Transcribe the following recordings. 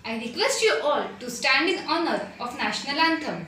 I request you all to stand in honor of National Anthem.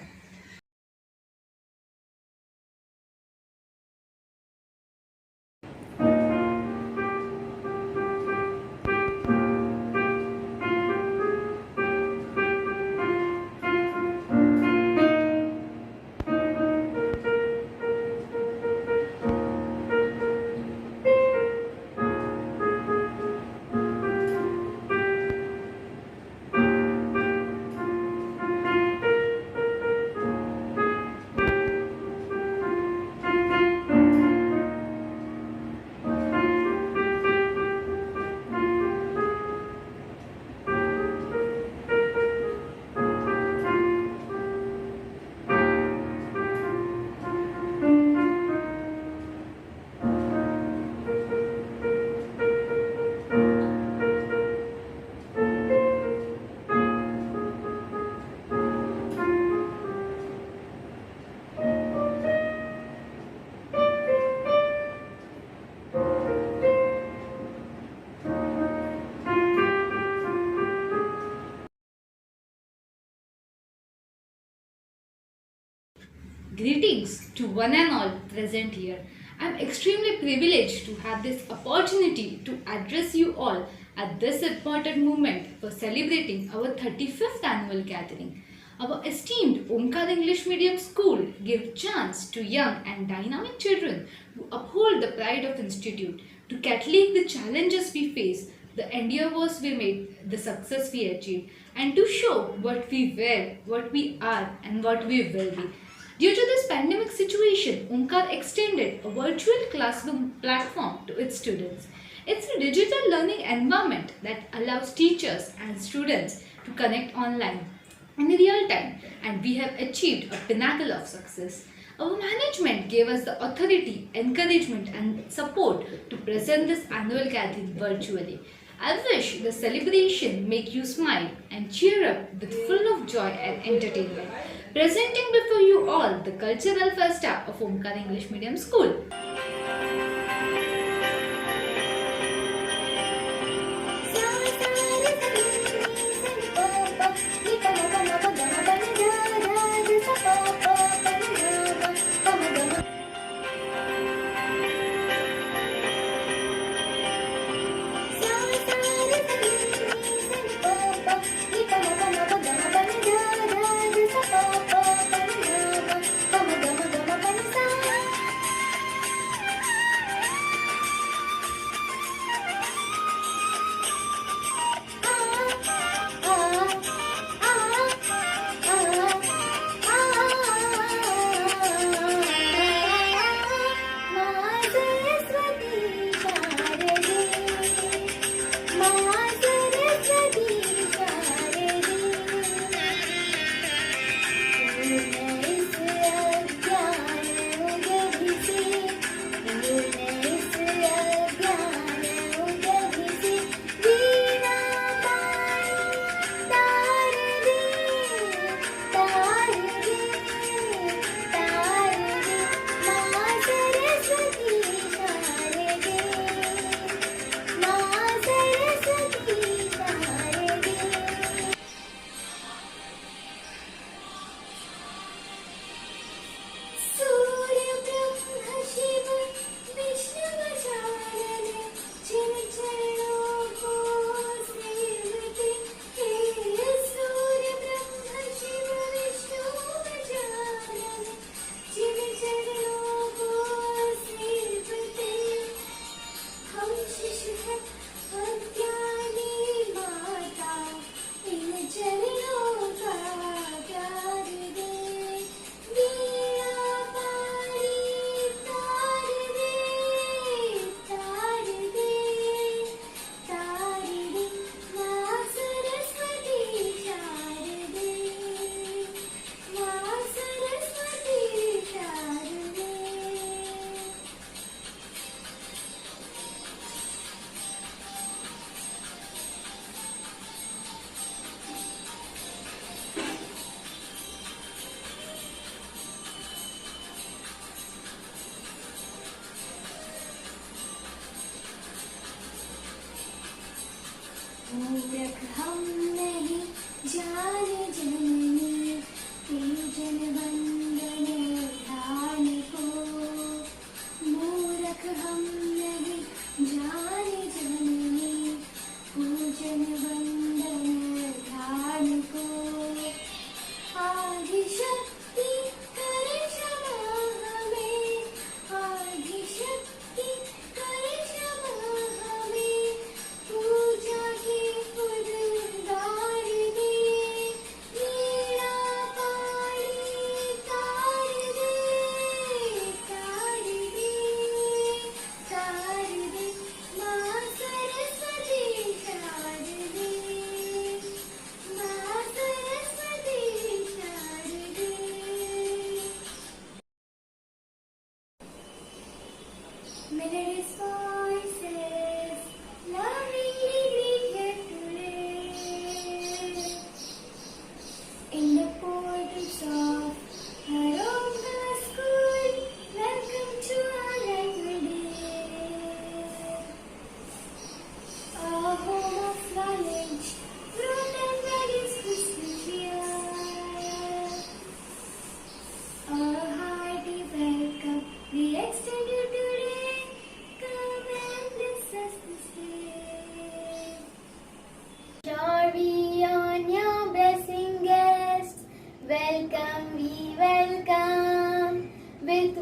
Greetings to one and all present here. I am extremely privileged to have this opportunity to address you all at this important moment for celebrating our 35th annual gathering. Our esteemed Omkar English Medium School gives chance to young and dynamic children to uphold the pride of institute, to catalog the challenges we face, the endeavors we made, the success we achieved, and to show what we were, what we are, and what we will be. Due to this pandemic situation, Omkar extended a virtual classroom platform to its students. It's a digital learning environment that allows teachers and students to connect online in real time, and we have achieved a pinnacle of success. Our management gave us the authority, encouragement, and support to present this annual gathering virtually. I wish the celebration make you smile and cheer up with full of joy and entertainment. Presenting before you all the cultural festa of Omkar English Medium School.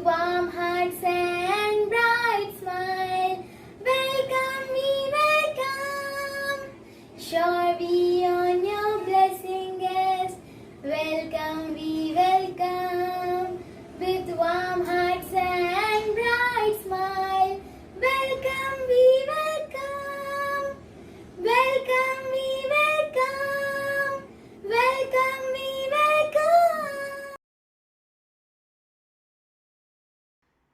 warm hearts and bright smile. Welcome, we welcome. Sure we on your blessing guest. Welcome, we welcome. With warm hearts and bright smile. Welcome, we welcome. Welcome, we welcome. Welcome, we welcome.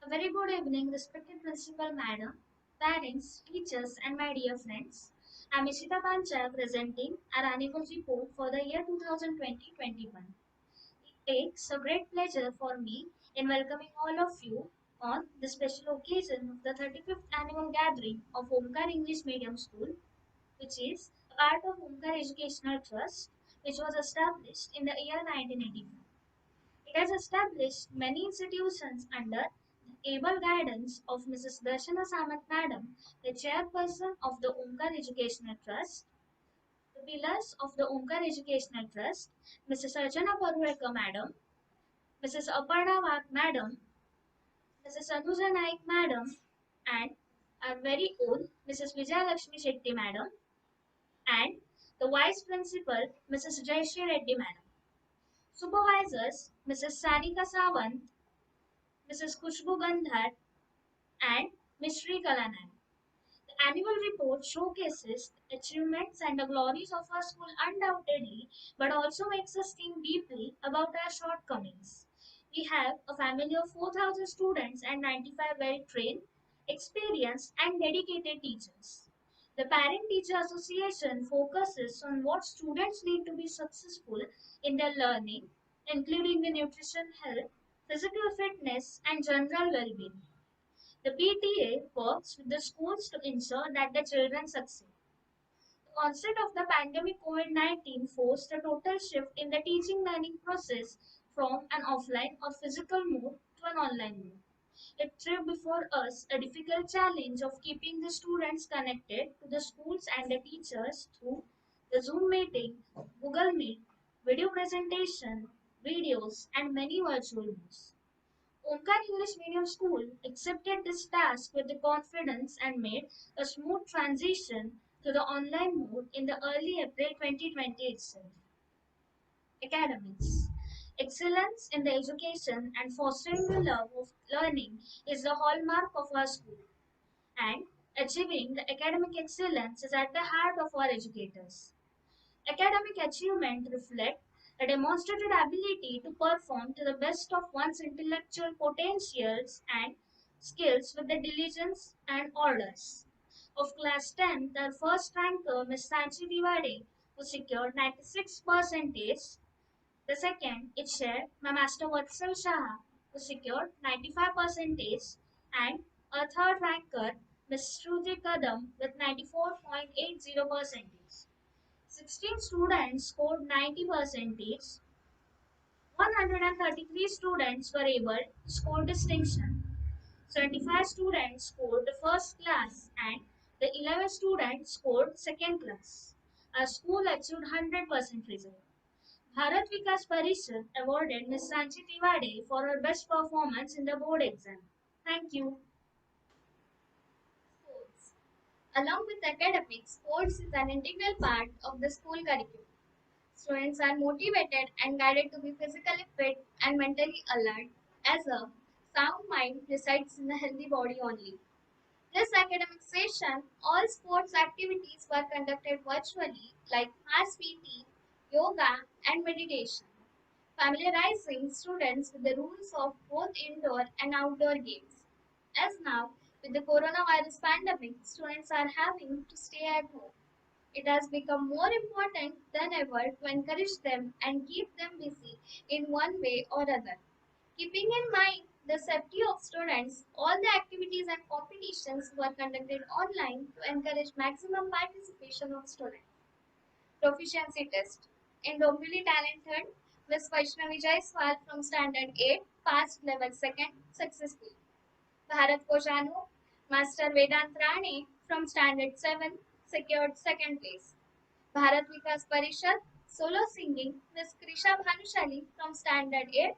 A very good evening, respected Principal Madam, parents, teachers, and my dear friends. I'm Ishita Panchal presenting our annual report for the year 2020-21. It takes a great pleasure for me in welcoming all of you on this special occasion of the 35th annual gathering of Omkar English Medium School, which is a part of Omkar Educational Trust, which was established in the year 1985. It has established many institutions under the able guidance of Mrs. Darshana Samat Madam, the chairperson of the Omkar Educational Trust. The pillars of the Omkar Educational Trust, Mrs. Archana Parulekar Madam, Mrs. Aparna Vak Madam, Mrs. Anuja Naik Madam, and our very own Mrs. Vijaya Lakshmi Shetty Madam, and the Vice Principal, Mrs. Jayashree Reddy Madam. Supervisors, Mrs. Sarika Sawant, Mrs. Kushbu Gandhar, and Ms. Sri Kalanan. The annual report showcases the achievements and the glories of our school undoubtedly, but also makes us think deeply about our shortcomings. We have a family of 4,000 students and 95 well trained, experienced, and dedicated teachers. The Parent Teacher Association focuses on what students need to be successful in their learning, including the nutrition, health, physical fitness, and general well being. The PTA works with the schools to ensure that the children succeed. The onset of the pandemic COVID-19 forced a total shift in the teaching learning process from an offline or physical mode to an online mode. It threw before us a difficult challenge of keeping the students connected to the schools and the teachers through the Zoom meeting, Google Meet, video presentation, videos, and many virtual moves. Omkar English Medium School accepted this task with the confidence and made a smooth transition to the online mode in the early April 2020 itself. Academics. Excellence in the education and fostering the love of learning is the hallmark of our school, and achieving the academic excellence is at the heart of our educators. Academic achievement reflect a demonstrated ability to perform to the best of one's intellectual potentials and skills with the diligence and orders. Of class 10, the first ranker, Ms. Sanchi Diwade, who secured 96 percentage. The second is shared by Master Vatsal Shah, who secured 95 percentage, and a third ranker, Ms. Shruti Kadam, with 94.80 percentage. 16 students scored 90 percentage. 133 students were able to score distinction. 75 students scored the first class and the 11 students scored second class. Our school achieved 100% result. Bharat Vikas Parishad awarded Ms. Sanchi Tiwari for her best performance in the board exam. Thank you. Sports. Along with academics, sports is an integral part of the school curriculum. Students are motivated and guided to be physically fit and mentally alert, as a sound mind resides in a healthy body only. This academic session, all sports activities were conducted virtually, like mass PT, yoga, and meditation, familiarizing students with the rules of both indoor and outdoor games. As now, with the coronavirus pandemic, students are having to stay at home. It has become more important than ever to encourage them and keep them busy in one way or other. Keeping in mind the safety of students, all the activities and competitions were conducted online to encourage maximum participation of students. Proficiency test. In Dombili Talented, Miss Vaishnavi Jaiswal from Standard 8 passed level 2nd successfully. Bharat Koshanu, Master Vedant Rane from Standard 7 secured 2nd place. Bharat Vikas Parishad, solo singing, Miss Krisha Bhanushali from Standard 8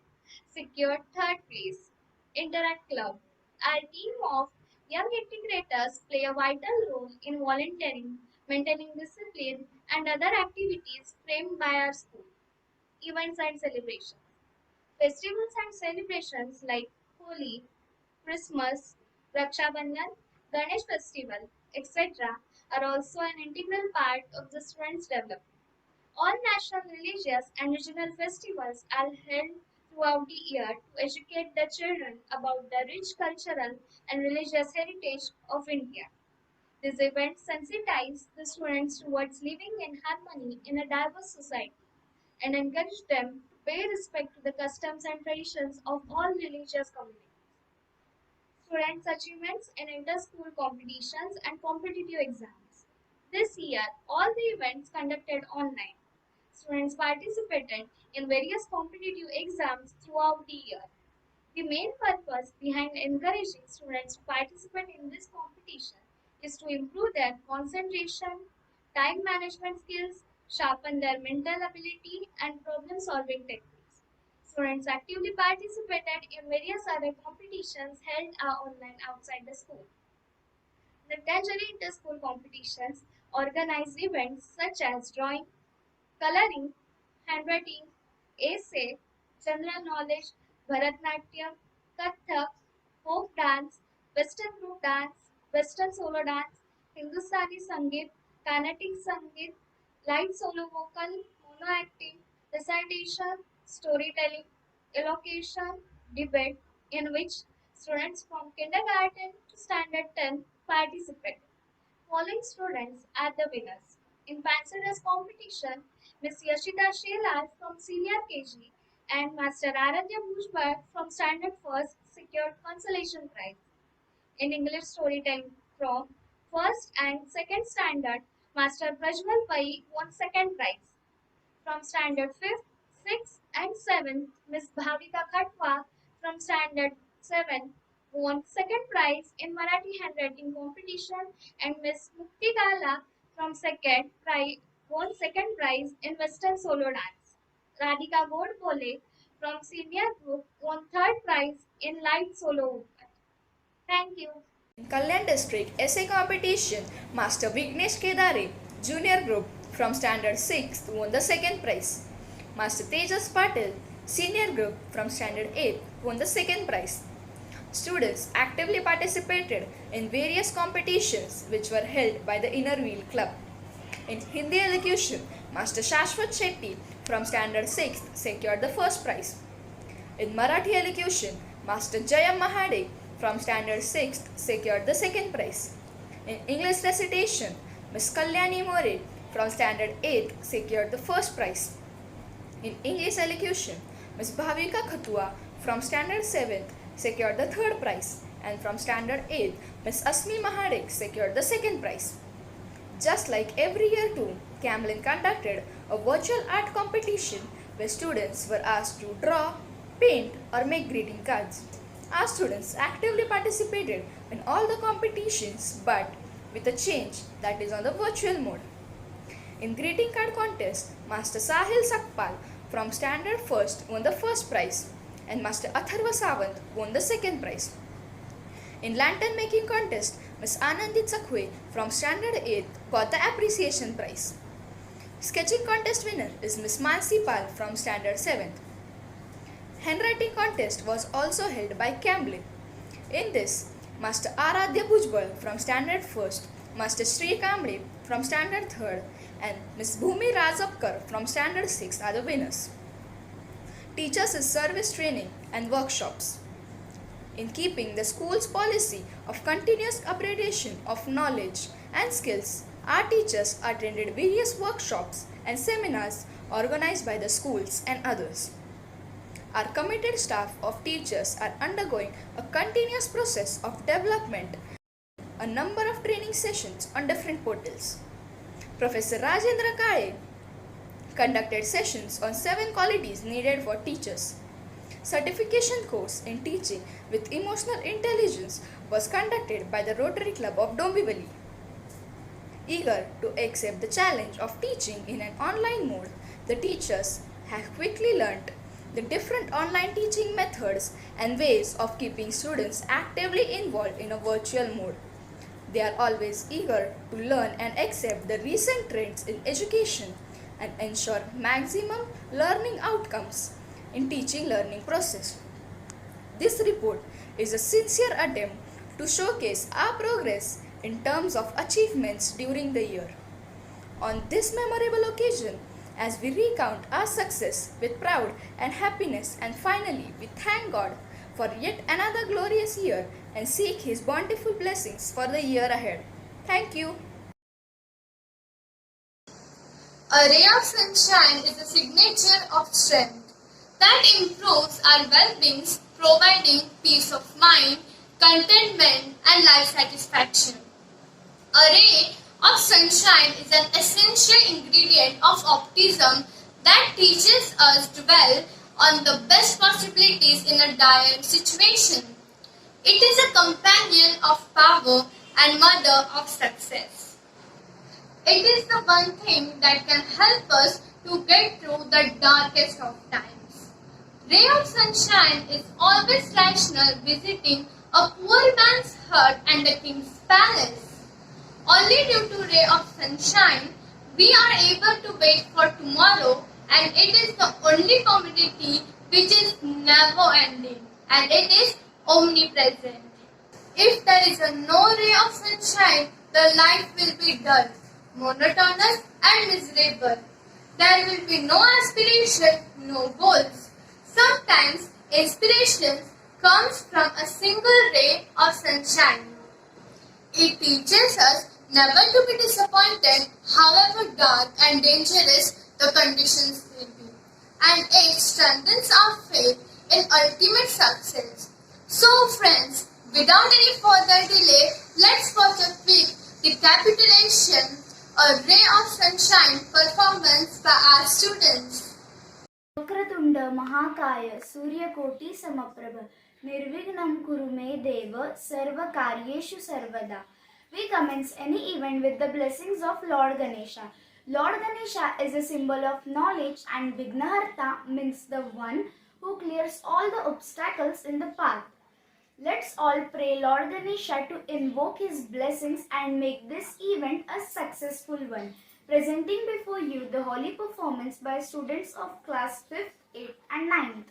secured 3rd place. Interact Club. Our team of young integrators play a vital role in volunteering, maintaining discipline, and other activities framed by our school, events and celebrations. Festivals and celebrations like Holi, Christmas, Raksha Bandhan, Ganesh Festival, etc. are also an integral part of the students' development. All national, religious, and regional festivals are held throughout the year to educate the children about the rich cultural and religious heritage of India. These events sensitize the students towards living in harmony in a diverse society and encourage them to pay respect to the customs and traditions of all religious communities. Students' achievements in inter-school competitions and competitive exams. This year, all the events conducted online. Students participated in various competitive exams throughout the year. The main purpose behind encouraging students to participate in this competition is to improve their concentration, time management skills, sharpen their mental ability, and problem solving techniques. Students actively participated in various other competitions held online outside the school. The Tangerine inter-school competitions organize events such as drawing, coloring, handwriting, essay, general knowledge, Bharatnatyam, Kathak, folk dance, Western group dance, Western solo dance, Hindustani Sangeet, Carnatic Sangeet, light solo vocal, mono acting, recitation, storytelling, elocution, debate, in which students from kindergarten to standard 10 participate. Following students are the winners. In Pencil Dress competition, Miss Yashita Shelar from Senior KG and Master Aradhya Bhujbal from Standard First secured consolation prize. In English storytelling from first and second standard, Master Prajwal Pai won second prize. From Standard 5th, 6th, and 7th, Miss Bhavika Khatwa from Standard 7 won second prize in Marathi handwriting competition, and Miss Mukti Gala from second prize won second prize in Western solo dance. Radhika Godbole from senior group won third prize in light solo vocal. Thank you. In Kalyan District Essay Competition, Master Vignesh Kedare, Junior Group from Standard 6th won the second prize. Master Tejas Patil, Senior Group from Standard 8th won the second prize. Students actively participated in various competitions which were held by the Inner Wheel Club. In Hindi Elocution, Master Shashwat Shetty from Standard 6th secured the first prize. In Marathi Elocution, Master Jayam Mahade from Standard 6th secured the second prize. In English Recitation, Miss Kalyani More from Standard 8th secured the first prize. In English Elocution, Miss Bhavika Khatwa from Standard 7th secured the third prize, and from Standard 8th, Miss Asmi Mahade secured the second prize. Just like every year too, Camlin conducted a virtual art competition where students were asked to draw, paint or make greeting cards. Our students actively participated in all the competitions but with a change, that is on the virtual mode. In greeting card contest, Master Sahil Sakpal from Standard 1st won the first prize and Master Atharva Sawant won the second prize. In lantern making contest, Miss Anandit Sakhwe from Standard 8th got the appreciation prize. Sketching contest winner is Miss Mansi Pal from Standard 7th. Handwriting contest was also held by Camlin. In this, Master Aradhya Bhujbal from Standard 1st, Master Sri Kamble from Standard 3rd and Miss Bhumi Razapkar from Standard 6th are the winners. Teachers is service training and workshops. In keeping the school's policy of continuous upgradation of knowledge and skills, our teachers attended various workshops and seminars organized by the schools and others. Our committed staff of teachers are undergoing a continuous process of development, a number of training sessions on different portals. Professor Rajendra Kale conducted sessions on 7 qualities needed for teachers. Certification course in teaching with emotional intelligence was conducted by the Rotary Club of Dombivali. Eager to accept the challenge of teaching in an online mode, the teachers have quickly learnt the different online teaching methods and ways of keeping students actively involved in a virtual mode. They are always eager to learn and accept the recent trends in education and ensure maximum learning outcomes in teaching learning process. This report is a sincere attempt to showcase our progress in terms of achievements during the year. On this memorable occasion, as we recount our success with proud and happiness, and finally we thank God for yet another glorious year and seek His bountiful blessings for the year ahead. Thank you. A ray of sunshine is a signature of strength that improves our well-being, providing peace of mind, contentment, and life satisfaction. A ray of sunshine is an essential ingredient of optimism that teaches us to dwell on the best possibilities in a dire situation. It is a companion of power and mother of success. It is the one thing that can help us to get through the darkest of times. Ray of sunshine is always rational, visiting a poor man's hut and the king's palace. Only due to ray of sunshine, we are able to wait for tomorrow, and it is the only commodity which is never ending, and it is omnipresent. If there is no ray of sunshine, the life will be dull, monotonous and miserable. There will be no aspiration, no goals. Sometimes inspiration comes from a single ray of sunshine. It teaches us never to be disappointed, however dark and dangerous the conditions may be, and it strengthens our faith in ultimate success. So friends, without any further delay, let's watch a quick recapitulation, a ray of sunshine performance by our students. Vakratunda महाकाय सूर्यकोटि समप्रभ निर्विघ्नं कुरु मे देव सर्वकार्येषु सर्वदा. We commence any event with the blessings of Lord Ganesha. Lord Ganesha is a symbol of knowledge, and Vignaharta means the one who clears all the obstacles in the path. Let's all pray Lord Ganesha to invoke his blessings and make this event a successful one. Presenting before you the holy performance by students of class 5th, 8th and 9th.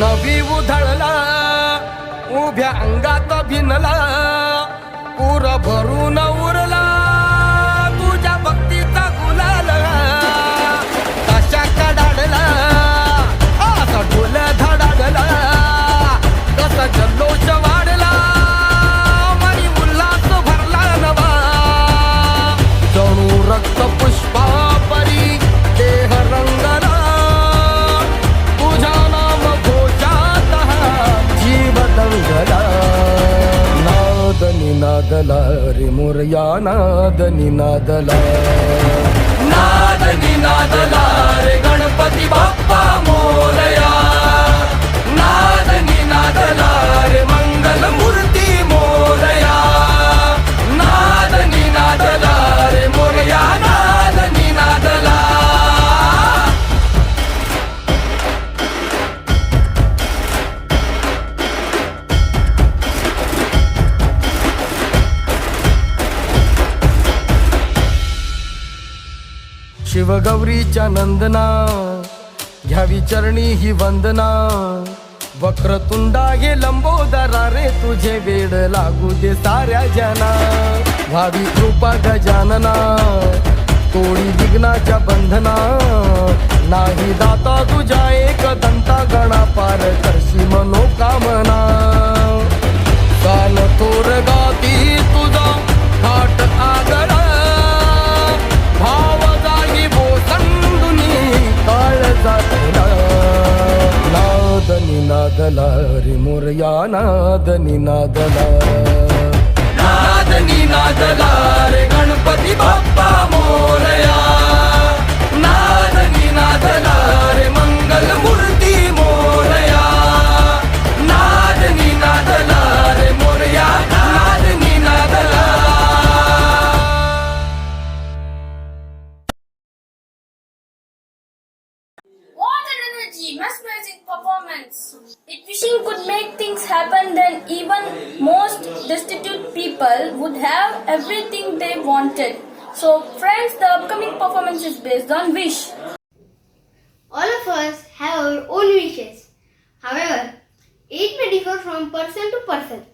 नवी उधळला उभ्या अंगात भिनला पूर भरून उरला तुझ्या भक्तीचा गुलाल कशा कडाडला असा ढोल धडाडला कसा जल्लोष वाढला मनी उल्हास भरला नवा जणू रक्त पुष्पा परी देह रंगला नादला रे मोरया नादनी नादला नादनी नादला रे गणपती बाप्पा मोरया नादनी नादला रे मंगल मूर्ती मोरया नादनी नादला रे मोरया नादनी नादला शिवगौरीच्या नंदना घ्यावी चरणी ही वंदना वक्रतुंडा हे लंबोदरा रे तुझे वेड लागू दे साऱ्या जना व्हावी कृपा गजानना तोडी विघ्नाच्या बंधना नाही दाता तुझ्या एक दंता गणा पार करशी मनोकामना काल थोर गाती तुझा थाट आगरा भाव जागी बोसंडुनी काळ जातला नाद मोरया नाद निनादला नाद निनादला रे गणपती बाप्पा मोरया नाद निनादला रे मंगल मूर्ती मोरया नाद निनादला रे मोरया नाद निनादला What an energy, mesmerizing performance. If wishing could make things happen, then even most destitute people would have everything they wanted. So, friends, the upcoming performance is based on wish. All of us have our own wishes. However, it may differ from person to person.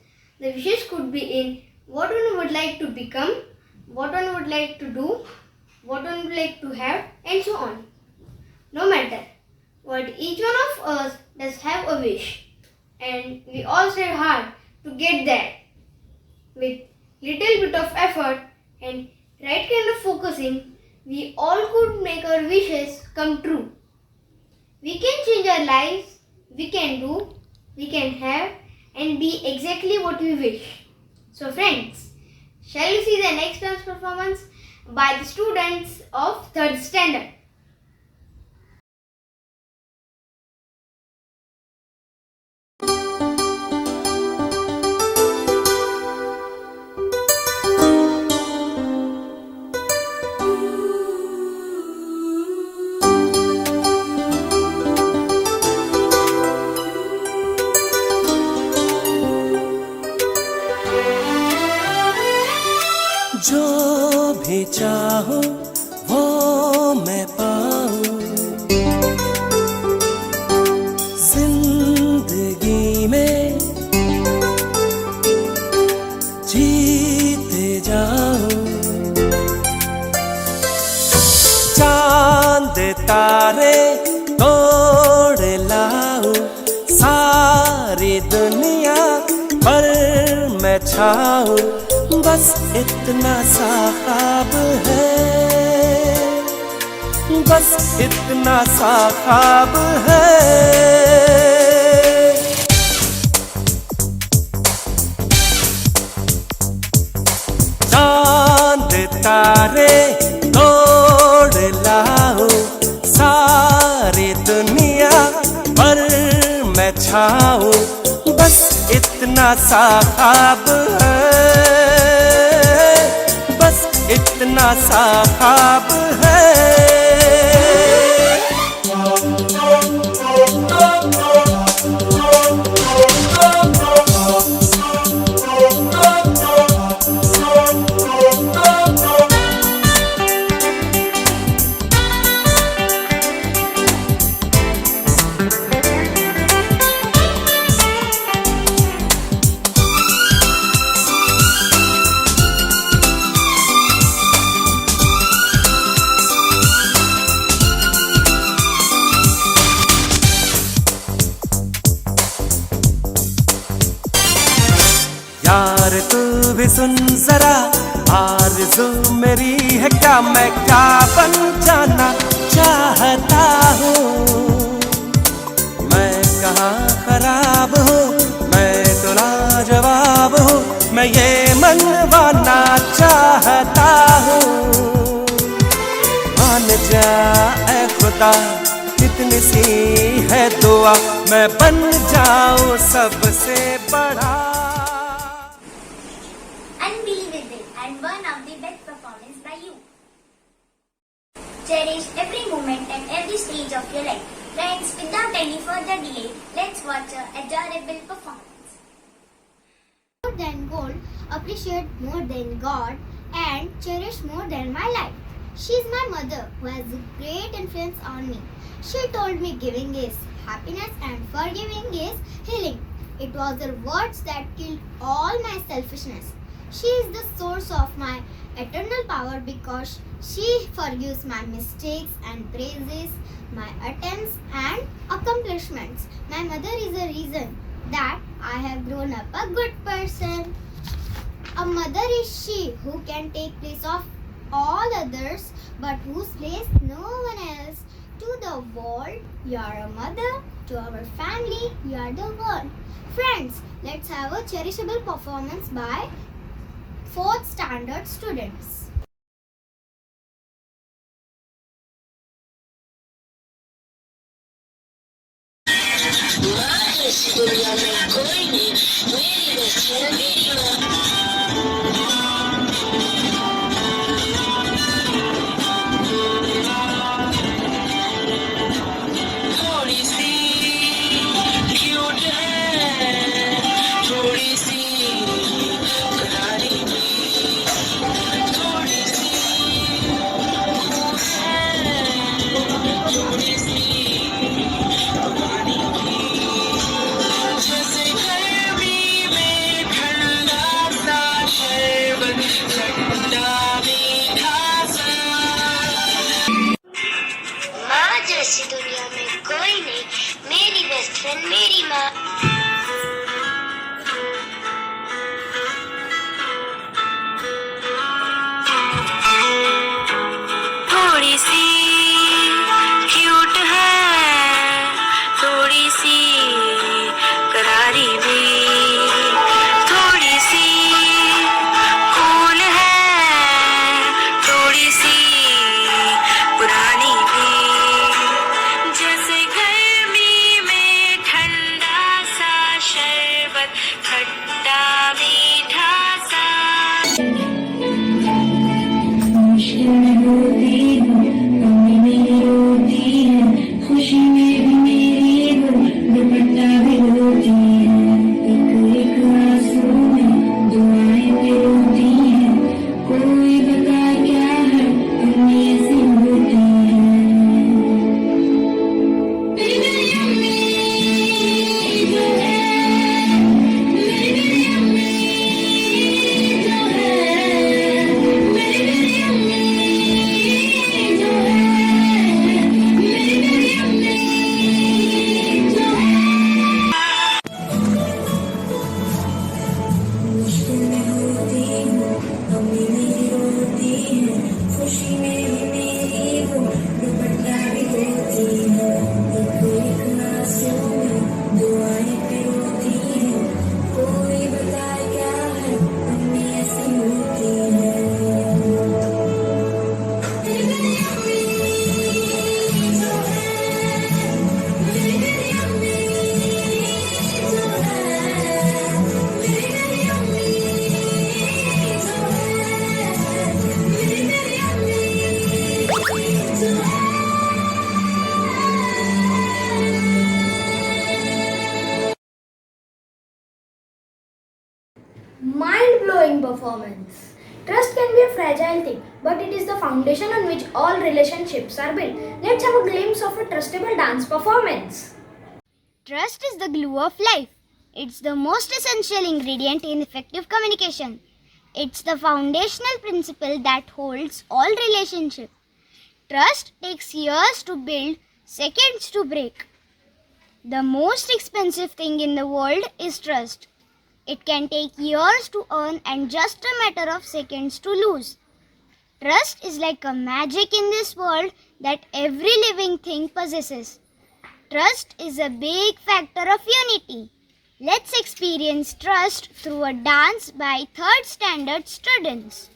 The wishes could be in what one would like to become, what one would like to do, what one would like to have, and so on. No matter what, each one of us does have a wish, and we all strive hard to get that. With little bit of effort and right kind of focusing, we all could make our wishes come true. We can change our lives, we can do, we can have, and be exactly what we wish. So friends, shall we see the next dance performance by the students of 3rd standard? जो भी चाहूं वो मैं पाऊं जिंदगी में जीते जाऊं चांद तारे तोड़ लाऊं सारी दुनिया पर मैं छाऊं बस इतना सा ख्वाब है बस इतना सा ख्वाब है चांद तारे तोड़ लाओ सारी दुनिया पर मैं छाऊं बस इतना सा ख्वाब है बस इतना सा ख्वाब है यार तू भी सुन जरा आरज़ू मेरी है क्या मैं क्या बन जाना चाहता हूँ मैं कहाँ खराब हूँ मैं तो लाजवाब हूँ मैं ये मनवाना चाहता हूँ मान जा ऐ खुदा कितनी सी है दुआ मैं बन जाऊँ सबसे बड़ा Unbelievable and one of the best performance by you. Cherish every moment and every stage of your life. Friends, without any further delay, let's watch a adorable performance. More than gold, appreciate more than God, and cherish more than my life. She is my mother who has a great influence on me. She told me giving is happiness and forgiving is healing. It was her words that killed all my selfishness. She is the source of my eternal power because she forgives my mistakes and praises my attempts and accomplishments. My mother is a reason that I have grown up a good person. A mother is she who can take place of all others but whose place no one else. To the world, you are a mother. To our family, you are the world. Friends, let's have a cherishable performance by 4th standard students. माँ जैसी दुनिया में कोई नहीं, मेरी best friend मेरी माँ। थोड़ी सी क्यूट है, थोड़ी सी करारी भी, थोड़ी सी कूल है, थोड़ी सी पुरानी भी, जैसे गर्मी में ठंडा सा शरबत, खट्टा मीठा सा। मुश्किल में होती हूँ, गमी में रोती हूँ, खुशी में भी मेरी हो, दुपट्टा भी रोती है, एक एक आंसू में दुआएं भी रोती हैं, कोई बता क्या है दुनिया ऐसी होती है। मेरी अम्मी जो है, मेरी अम्मी जो है, मेरी अम्मी जो है, मेरी अम्मी जो है। मुश्किल में होती हूँ, गमी में रोती हूँ, खुशी में भी मेरी हो, दुपट्टा भी रोती है, एक एक आंसू में दुआएं भी रोती हैं, कोई बताए क्या है अम्मी ऐसी होती है। मेरी अम्मी जो है, मेरी अम्मी जो है, मेरी अम्मी जो है, मेरी अम्मी जो है। Mind-blowing performance. Trust can be a fragile thing, but it is the foundation on which all relationships are built. Let's have a glimpse of a trustable dance performance. Trust is the glue of life. It's the most essential ingredient in effective communication. It's the foundational principle that holds all relationships. Trust takes years to build, seconds to break. The most expensive thing in the world is trust. It can take years to earn and just a matter of seconds to lose. Trust is like a magic in this world that every living thing possesses. Trust is a big factor of unity. Let's experience trust through a dance by 3rd standard students.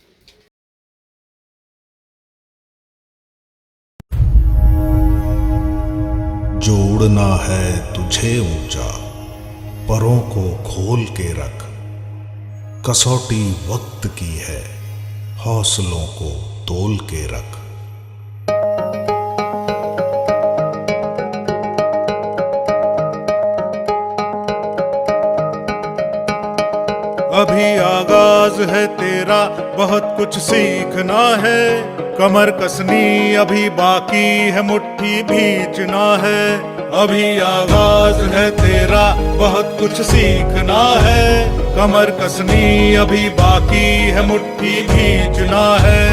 जोड़ना है तुझे ऊंचा, परों को खोल के रख, कसौटी वक्त की है, हौसलों को तोल के रख। अभी आगाज है तेरा, बहुत कुछ सीखना है, कमर कसनी अभी बाकी है, मुट्ठी भींचना है। अभी आगाज है तेरा, बहुत कुछ सीखना है, कमर कसनी अभी बाकी है, मुट्ठी भींचना है।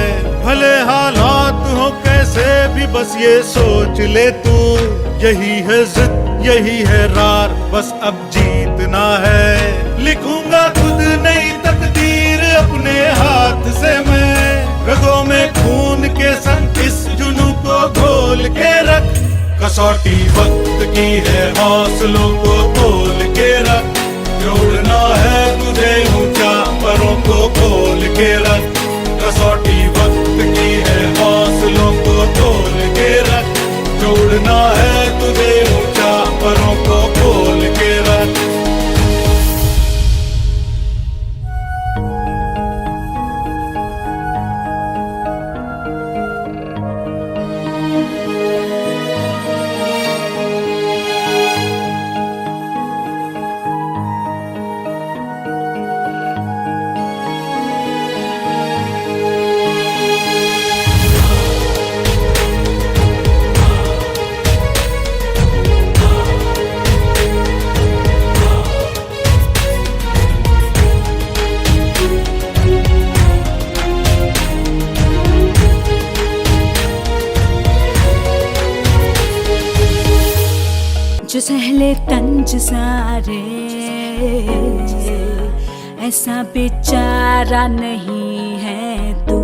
भले हालात हो कैसे भी बस ये सोच ले तू, यही है जिद यही है रार, बस अब जीतना है। लिखूंगा खुद नई तकदीर अपने हाथ से मैं, रगों में खून के संग इस जुनून को घोल के रख, कसौटी वक्त की की है हौसलों को तोल के रख, जोड़ना है तुझे ऊंचा परों को खोल के रख। कसौटी वक्त की है हौसलों को तोल के रख, जोड़ना है तुझे ऊंचा परों को खोल के रख। जो सहले तंज सारे, ऐसा बेचारा नहीं है तू।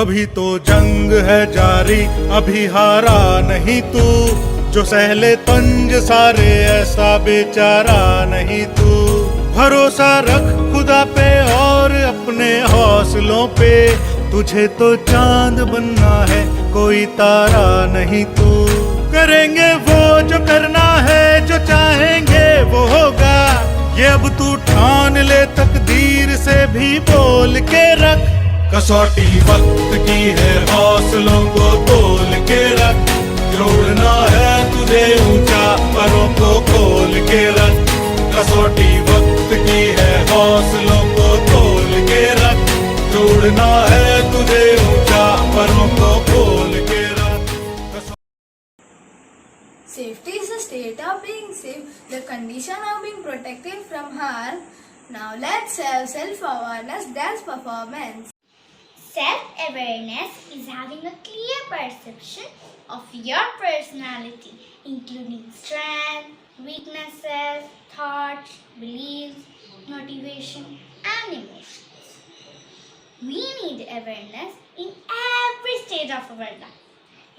अभी तो जंग है जारी, अभी हारा नहीं तू। जो सहले तंज सारे, ऐसा बेचारा नहीं तू। भरोसा रख खुदा पे और अपने हौसलों पे, तुझे तो चांद बनना है, कोई तारा नहीं तू। करेंगे वो जो करना है, जो चाहेंगे वो होगा, ये अब तू ठान ले, तकदीर से भी बोल के रख। कसौटी वक्त की है हौसलों को तोल के रख, जोड़ना है तुझे ऊंचा परों को खोल के रख। कसौटी वक्त की है हौसलों को तोल के रख, जोड़ना है तुझे ऊंचा परों को खोल के रख। Safety is a state of being safe, the condition of being protected from harm. Now let's have self-awareness dance performance. Self-awareness is having a clear perception of your personality, including strengths, weaknesses, thoughts, beliefs, motivation, and emotions. We need awareness in every stage of our life.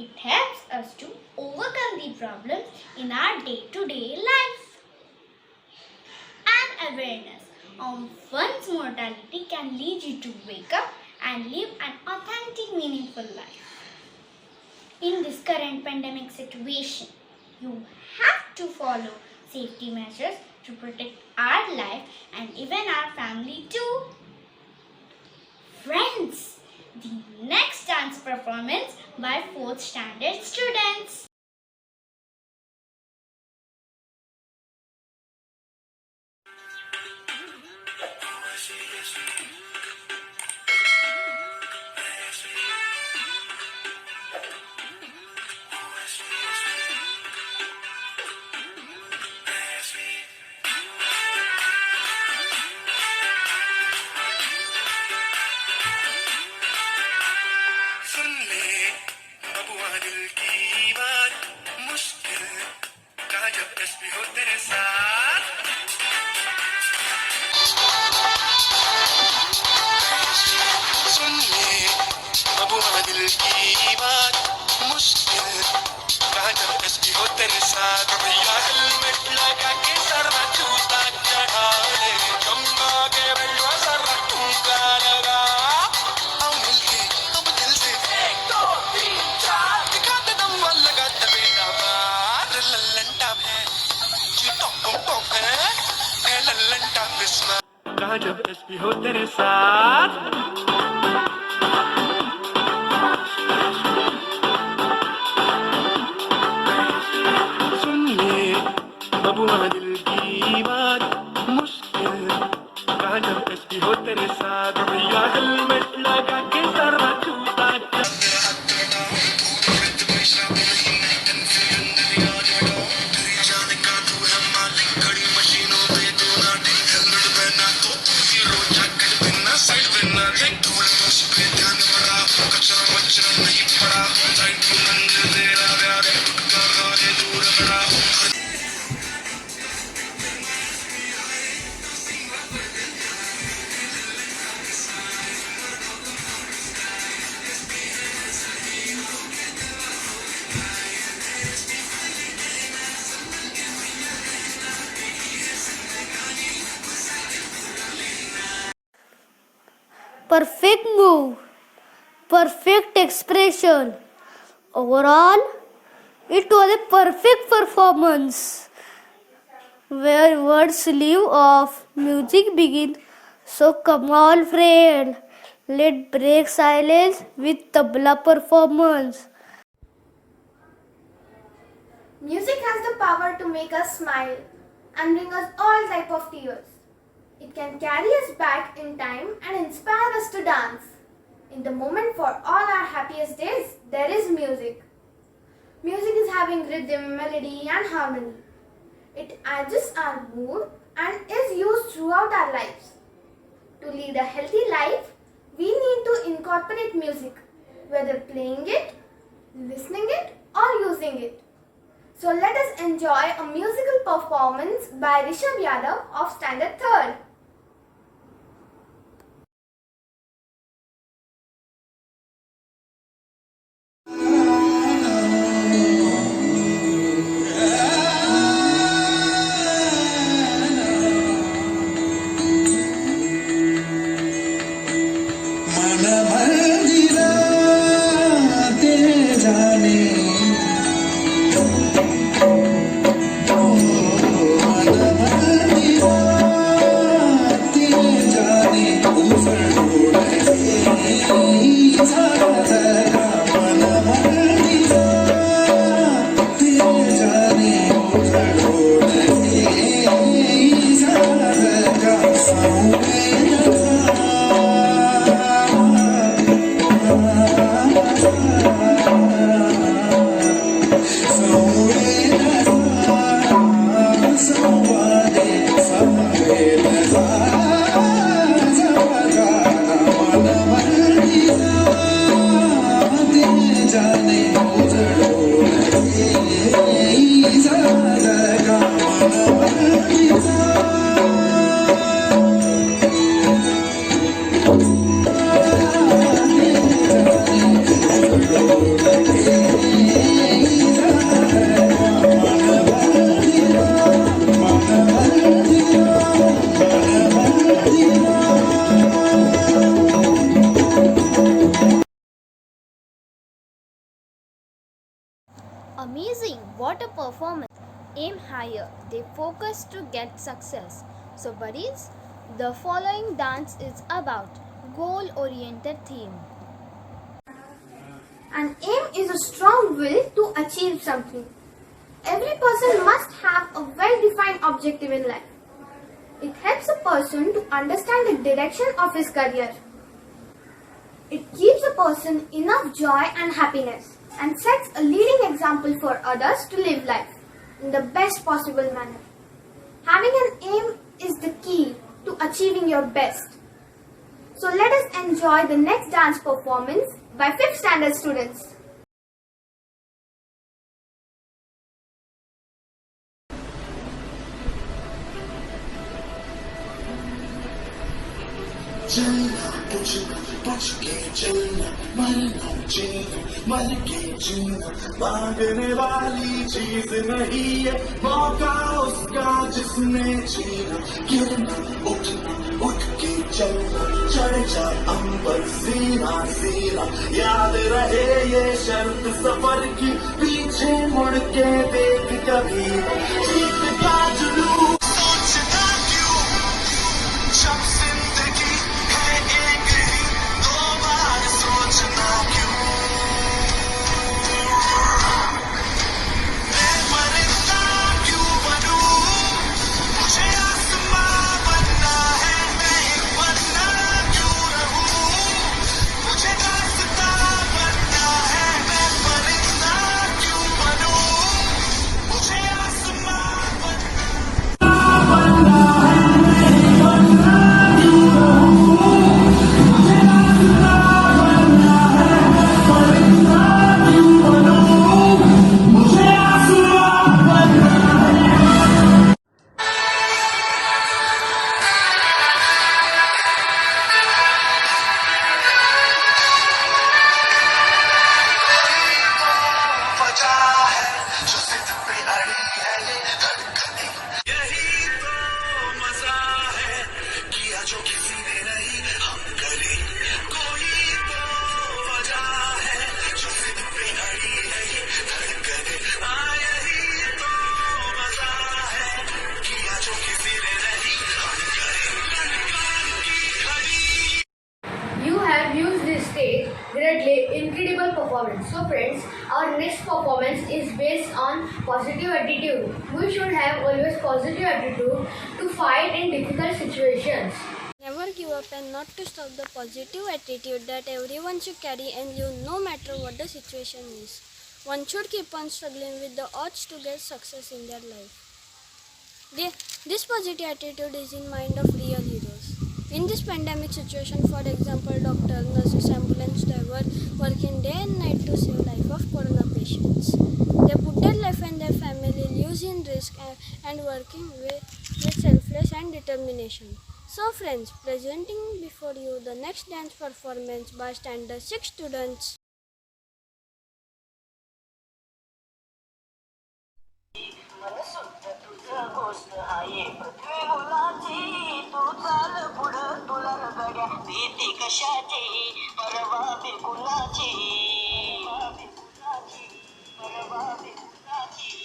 It helps us to overcome the problems in our day-to-day life. And awareness of one's mortality can lead you to wake up and live an authentic, meaningful life. In this current pandemic situation, you have to follow safety measures to protect our life and even our family too. Friends, the next dance performance by 4th standard students. जब SP हो तेरे साथ सुन ले बबुआ दिल की बात मुश्किल कहा जब एसपी हो तेरे साथ भैया हेलमेट लगा के सर छूता perfect move, perfect expression. Overall, it was a perfect performance where words leave off, music begins. So come on, friend, let's break silence with tabla performance. Music has the power to make us smile and bring us all type of tears. It can carry us back in time and inspire us to dance. In the moment for all our happiest days, there is music. Music is having rhythm, melody and harmony. It adjusts our mood and is used throughout our lives. To lead a healthy life, we need to incorporate music, whether playing it, listening it or using it. So let us enjoy a musical performance by Rishabh Yadav of Standard 3rd. Amazing, what a performance. Aim higher, they focus to get success. So buddies, the following dance is about goal-oriented theme. An aim is a strong will to achieve something. Every person must have a well-defined objective in life. It helps a person to understand the direction of his career. It gives a person enough joy and happiness and sets a leading example for others to live life in the best possible manner. Having an aim is the key to achieving your best. So let us enjoy the next dance performance by 5th standard students. चलना कुछ बच के चलना मरना जीना मर के जीना भागने वाली चीज नहीं है मौका उसका जिसने जीना गिरना उठना उठ के चलना चढ़ जा अंबर सीना सीना याद रहे ये शर्त सफर की पीछे मुड़ के देख कभी जीत का जुनून सोचना क्यों जब जिंदगी है एक ही दो बार सोचना क्यों मैं परिंदा क्यों बनूं मुझे आसमां बनना है मैं एक बनना क्यों रहूं मुझे रास्ता बनना है मैं परिंदा क्यों बनूं मुझे आसमां performance. So friends, our next performance is based on positive attitude. We should have always positive attitude to fight in difficult situations. Never give up and not to stop the positive attitude that everyone should carry and live no matter what the situation is. One should keep on struggling with the odds to get success in their life. This positive attitude is in mind of real heroes. In this pandemic situation, for example, doctors, nurses, ambulance driver working day and night to save life of corona patients. They put their life and their family lives in risk and working with selfless and determination. So friends, presenting before you the next dance performance by Standard 6 students. गोष्ट आहे पृथ्वी मुलाची तू चाल पुढं तुला रगड्या भीती कशाची परवा बिकुलाची परवा बिकुलाची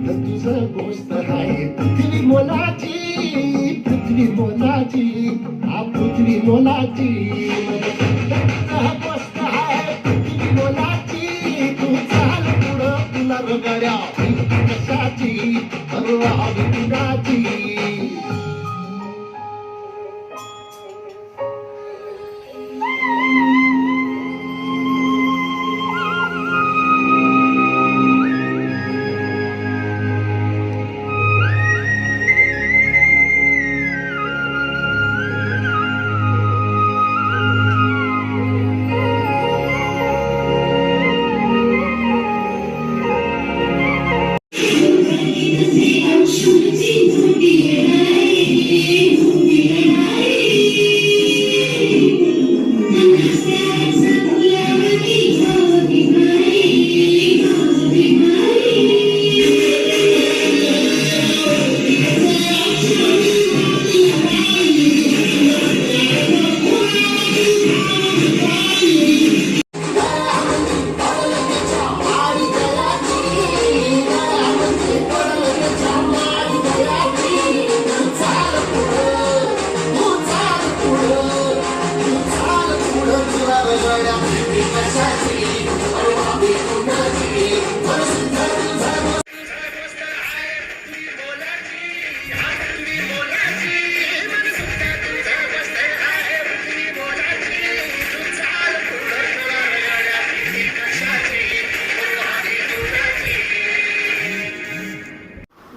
तुझं गोष्ट आहे पृथ्वी मोलाची हा पृथ्वी मोलाची तुझं गोष्ट आहे पृथ्वी मोलाची तू चाल पुढं तुला रगड्या कशाची परवा कुणाची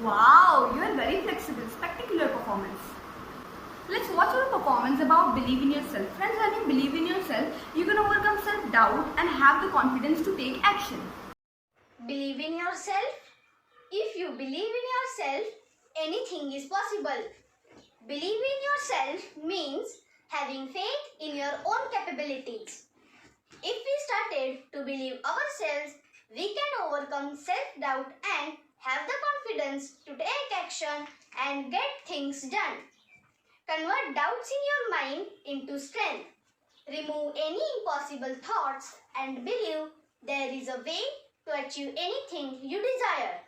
Wow, you are very flexible. Spectacular performance. Let's watch our performance about believe in yourself. Friends, when you believe in yourself, you can overcome self-doubt and have the confidence to take action. Believe in yourself. If you believe in yourself, anything is possible. Believe in yourself means having faith in your own capabilities. If we started to believe ourselves, we can overcome self-doubt and have the confidence to take action and get things done. Convert doubts in your mind into strength. Remove any impossible thoughts and believe there is a way to achieve anything you desire.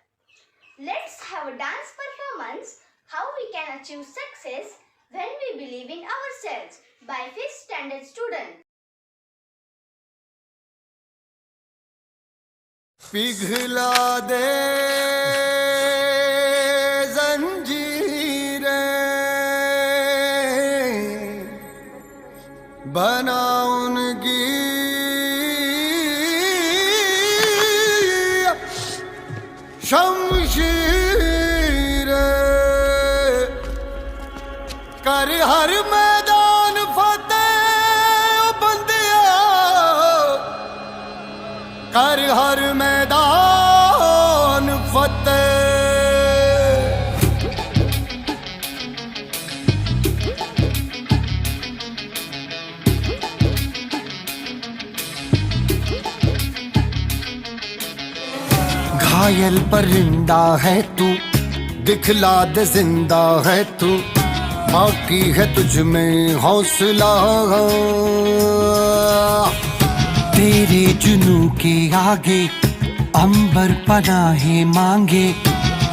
Let's have a dance performance how we can achieve success when we believe in ourselves by 5th standard student. पिघला दे ना उनकी शमशीर कर हर मैदान फतेह बंदिया कर हर मैदान फतेह घायल परिंदा है तू दिखला दे जिंदा है तू बाकी है तुझ में हौसला तेरे जुनू के आगे अंबर पनाहे मांगे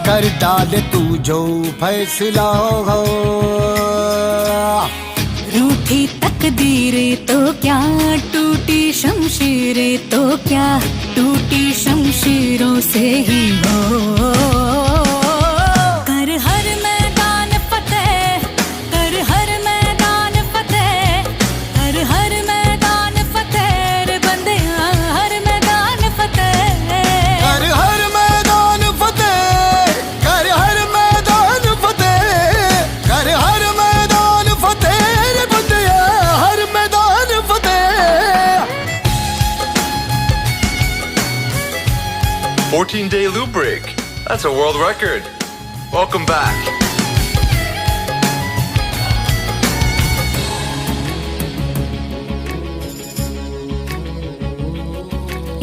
कर डाले तू जो फैसला रूठी तकदीरें तो क्या टूटी शमशीरें तो क्या टूटी शमशीरों से ही हो कर हर मैदान फतेह कर हर मैदान फतेह कर हर मैदान फतेह रे बंदिया हर मैदान फतेह कर हर मैदान फतेह कर हर मैदान फतेह कर हर मैदान फतेह रे बंदिया हर मैदान फतेह 14-day loop break. That's a world record. Welcome back.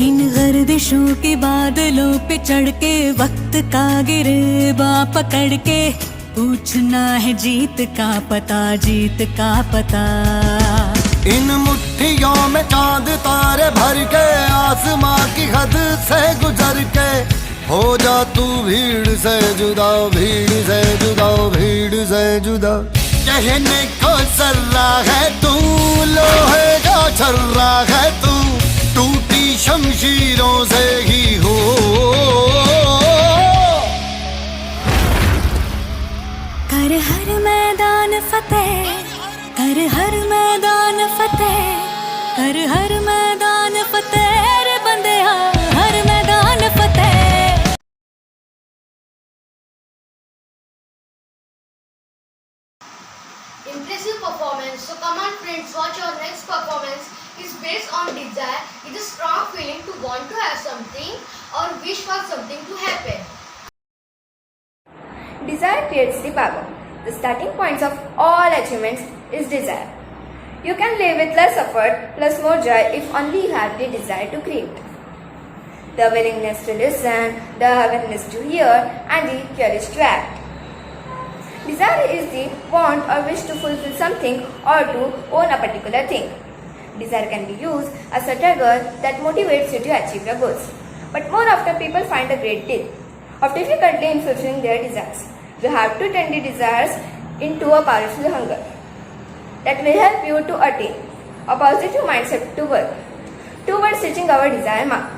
इन गर्दिशों के बादलों पे चढ़ के वक्त का गिरबा पकड़ के पूछना है जीत का पता जीत का पता इन मुट्ठियों में चांद तारे भर के आसमां की हद से गुजर के हो जा तू भीड़ से जुदा भीड़ से जुदा भीड़ से जुदा कहने को सर्रा है तू लोहे का छर्रा है तू टूटी शमशीरों से ही हो कर हर मैदान फतेह कर हर मैदान फतेह कर हर मैदान फतेह रे बंदिया हर मैदान फतेह Impressive performance. So come on friends, watch your next performance is based on desire. It is a strong feeling to want to have something or wish for something to happen. Desire creates the power. The starting points of all achievements is desire. You can live with less effort plus more joy if only you have the desire to create. The willingness to listen, the willingness to hear, and the courage to act. Desire is the want or wish to fulfill something or to own a particular thing. Desire can be used as a trigger that motivates you to achieve your goals. But more often people find a great deal of difficulty in fulfilling their desires. You have to turn the desires into a powerful hunger that will help you to attain a positive mindset to work towards reaching our desired mark.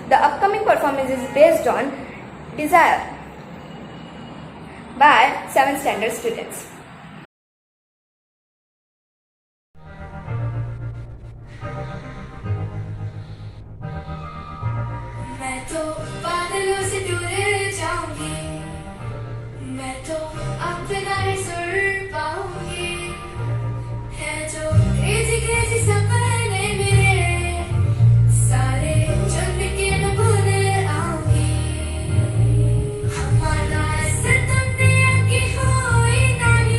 The upcoming performance is based on Desire by 7th standard students. मैं तो बादलों से दूर जाऊंगी मैं तो अपना ही सुर पाऊंगी है जो क्रेजी क्रेजी सपने मेरे सारे चुन के न भूल आऊंगी हमारा ऐसे दुनिया की कोई नहीं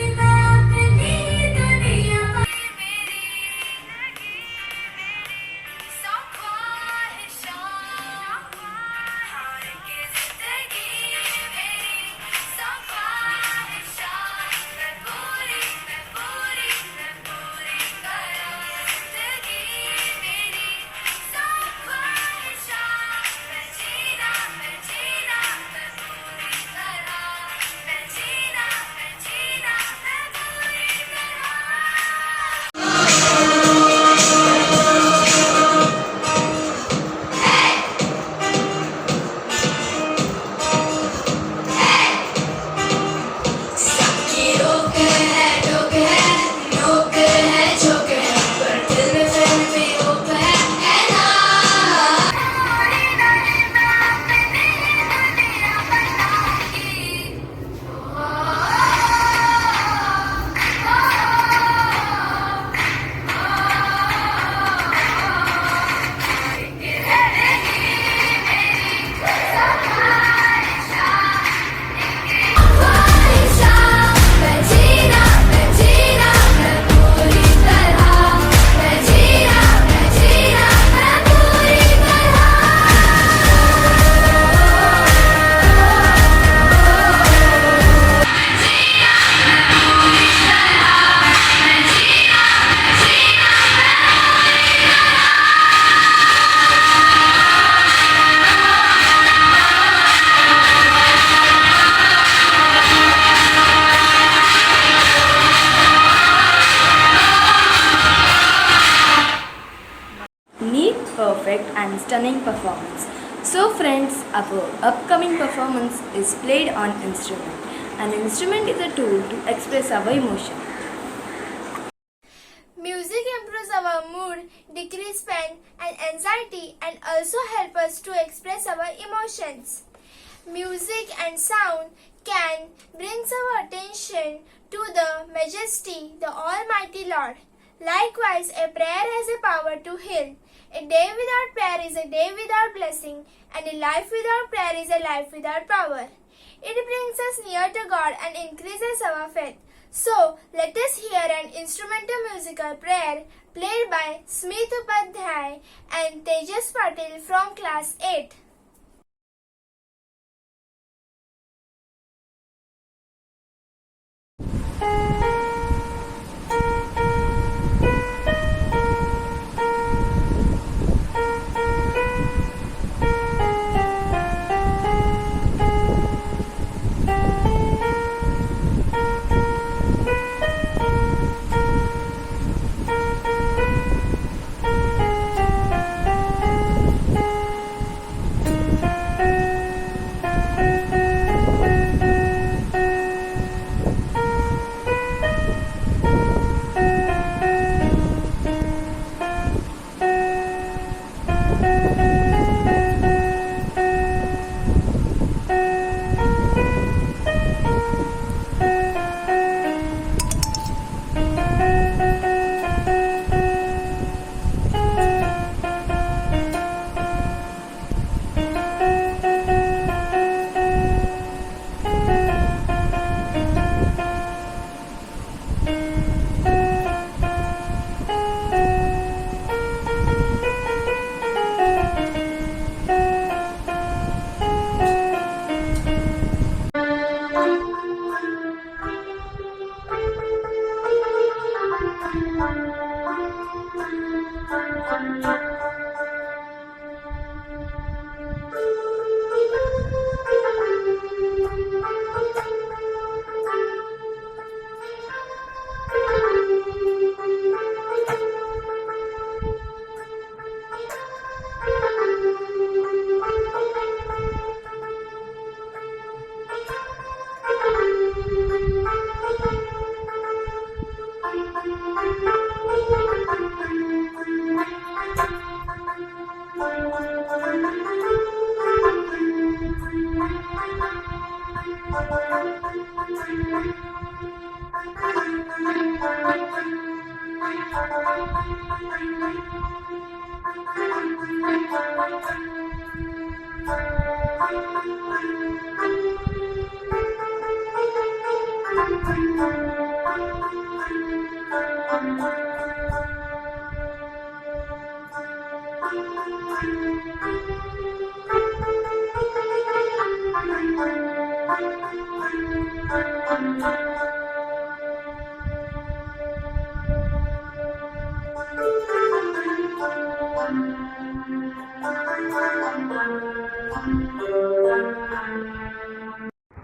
neat, perfect and stunning performance. So friends, our upcoming performance is played on instrument. An instrument is a tool to express our emotion. Music improves our mood, decrease pain and anxiety, and also help us to express our emotions. Music and sound can bring our attention to the majesty, the Almighty Lord. Likewise, a prayer has a power to heal. A day without prayer is a day without blessing, and a life without prayer is a life without power. It brings us near to God and increases our faith. So, let us hear an instrumental musical prayer played by Smith Upadhyay and Tejas Patil from class 8.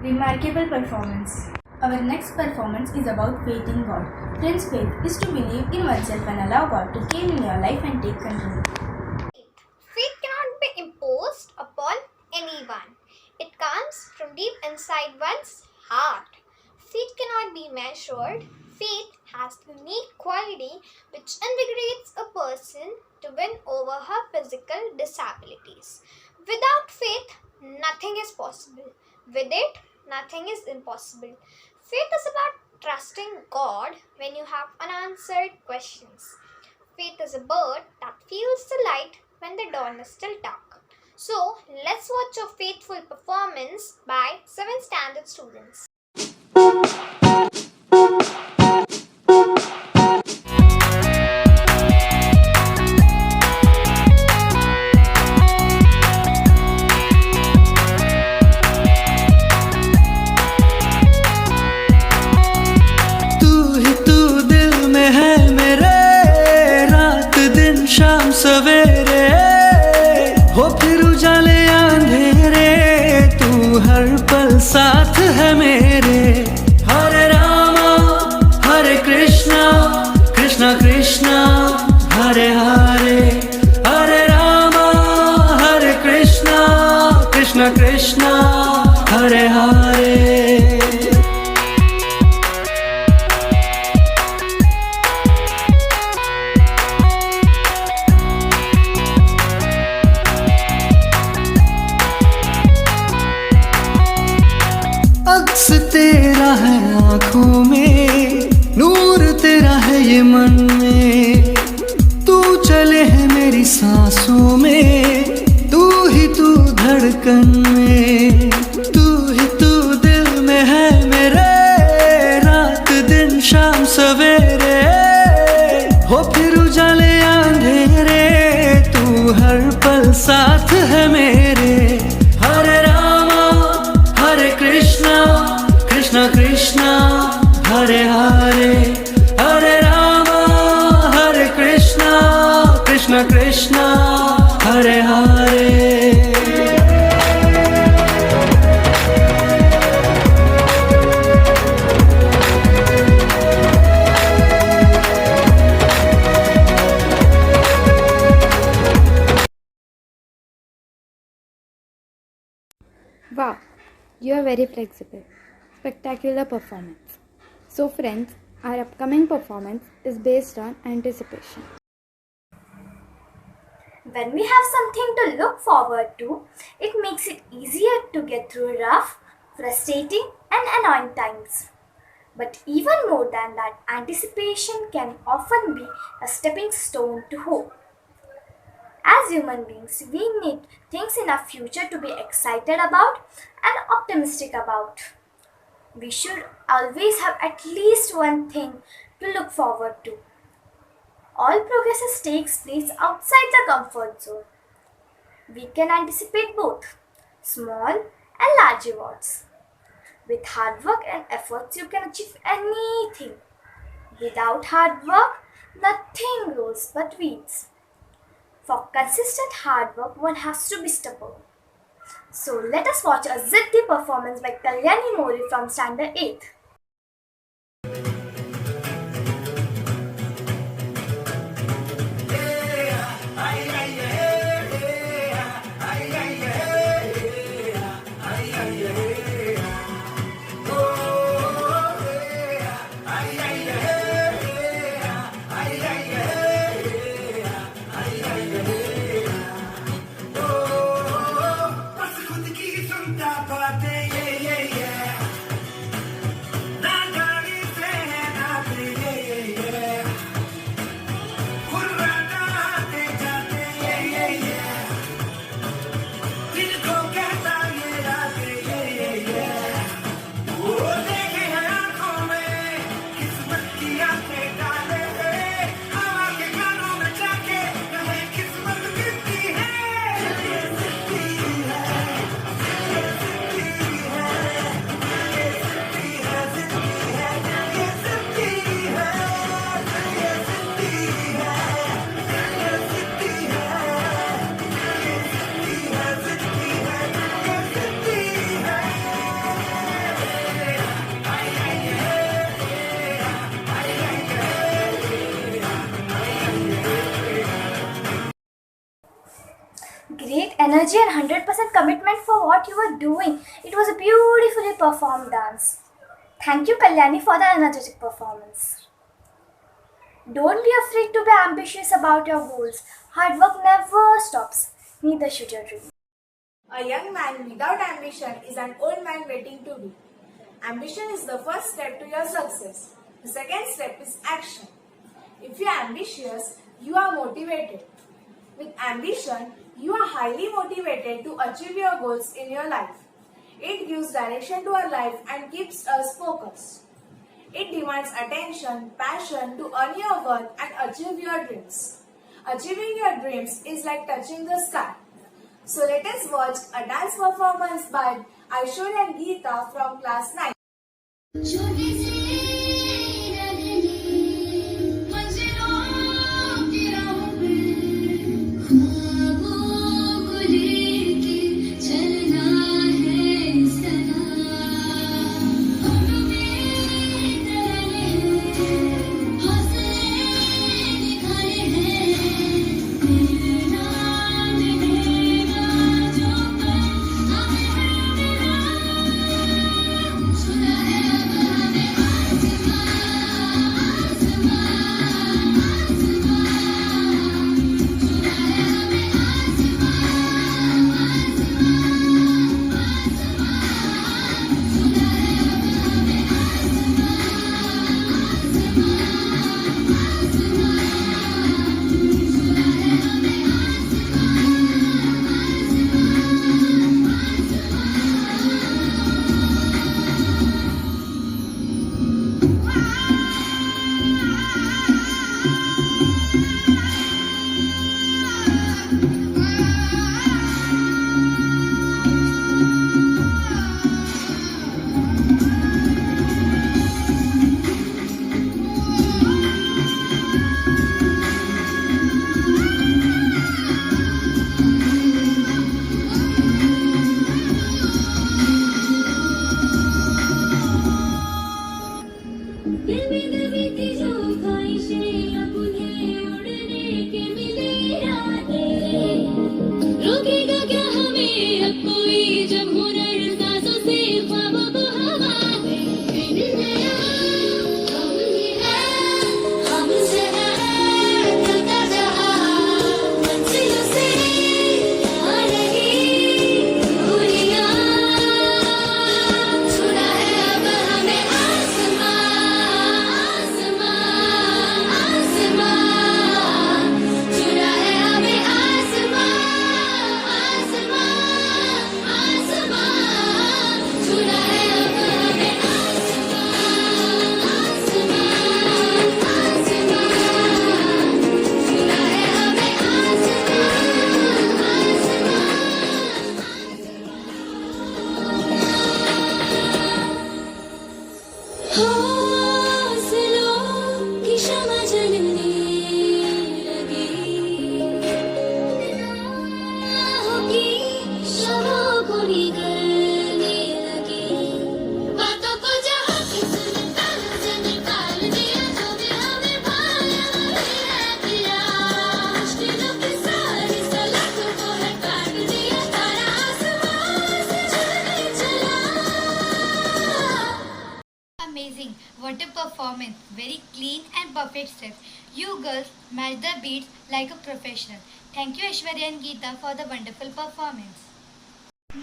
Remarkable performance. Our next performance is about faith in God. Friends, faith is to believe in oneself and allow God to come in your life and take control. Faith cannot be imposed upon anyone. It comes from deep inside one's heart. Faith cannot be measured. Faith has unique quality which invigorates a person to win over her physical disabilities. Without faith, nothing is possible. With it, nothing is impossible. Faith is about trusting God when you have unanswered questions. Faith is a bird that feels the light when the dawn is still dark. So, let's watch a faithful performance by 7th standard students. सवेरे हो फिर उजाले अंधेरे, तू हर पल साथ है मेरे। हरे रामा हरे Krishna Krishna Krishna Hare Hare, Krishna Krishna Hare Hare. अक्स तेरा है आँखों में, नूर तेरा है ये मन में, तू चले है मेरी सांसों में, तू ही तू धड़कन में, तू ही तू दिल में है मेरे, रात दिन शाम सवेरे, हो फिर उजाले अंधेरे, तू हर पल साथ है मेरे. हरे रामा हरे कृष्णा कृष्णा कृष्णा हरे हरे, हरे रामा हरे Krishna Krishna Krishna Hare Hare. Wow, you are very flexible. Spectacular performance. So friends, our upcoming performance is based on anticipation. When we have something to look forward to, it makes it easier to get through rough, frustrating and annoying times. But even more than that, anticipation can often be a stepping stone to hope. As human beings, we need things in our future to be excited about and optimistic about. We should always have at least one thing to look forward to. All progress takes place outside the comfort zone. We can anticipate both small and large rewards. With hard work and efforts, you can achieve anything. Without hard work, nothing grows but weeds. For consistent hard work, one has to be stubborn. So let us watch a Ziddi performance by Kalyani Mori from Standard 8th. Great energy and 100% commitment for what you were doing. It was a beautifully performed dance. Thank you, Kalyani, for the energetic performance. Don't be afraid to be ambitious about your goals. Hard work never stops. Neither should your dream. A young man without ambition is an old man waiting to be. Ambition is the first step to your success. The second step is action. If you are ambitious, you are motivated. With ambition, you are highly motivated to achieve your goals in your life. It gives direction to our life and keeps us focused. It demands attention, passion to earn your worth and achieve your dreams. Achieving your dreams is like touching the sky. So let us watch a dance performance by Aishwarya and Geeta from class 9. I'm अब कोई जब हुनर सांसों से ख्वाबों को हवा दे दिन नया हम ही हैं हमसे है चलता जहां मंजिलों से आ रही दूरियां छूना है अब हमें आसमां आसमां आसमां छूना है हमें आसमां आसमां आसमां छूना है अब हमें आसमां आसमां आसमां छूना है हमें हौसलों की शमा जलने लगी राहों की शमों को निगलने लगी बातों को जहाँ की सुनता से निकाल दिया जो भी हमें भाया है किया मुश्किलों की सारी सलाख को है काट दिया तारा आसमां से झुकने चला Amazing. What a performance. Very clean and perfect steps. You girls match the beats like a professional. Thank you Aishwarya and Geeta for the wonderful performance.